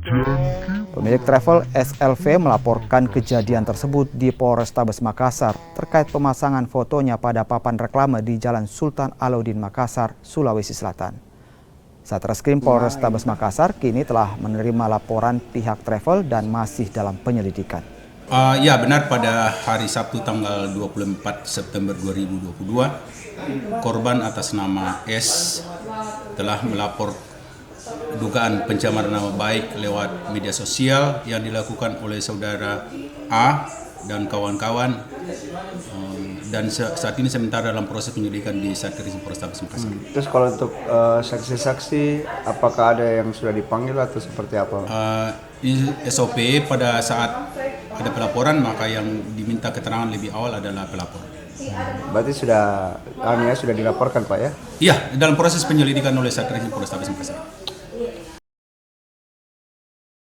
Pemilik travel SLV melaporkan kejadian tersebut di Polrestabes Makassar terkait pemasangan fotonya pada papan reklame di Jalan Sultan Alauddin Makassar, Sulawesi Selatan. Satreskrim Polrestabes Makassar kini telah menerima laporan pihak travel dan masih dalam penyelidikan. Ya, benar, pada hari Sabtu tanggal 24 September 2022, korban atas nama S telah melapor dugaan pencemaran nama baik lewat media sosial yang dilakukan oleh saudara A dan kawan-kawan, dan saat ini sementara dalam proses penyelidikan di Satreskrim Polrestabes Makassar. Terus kalau untuk saksi-saksi, apakah ada yang sudah dipanggil atau seperti apa? SOP pada saat ada pelaporan, maka yang diminta keterangan lebih awal adalah pelapor. Berarti sudah dilaporkan, Pak, ya? Iya, dalam proses penyelidikan oleh Satreskrim Polrestabes Makassar.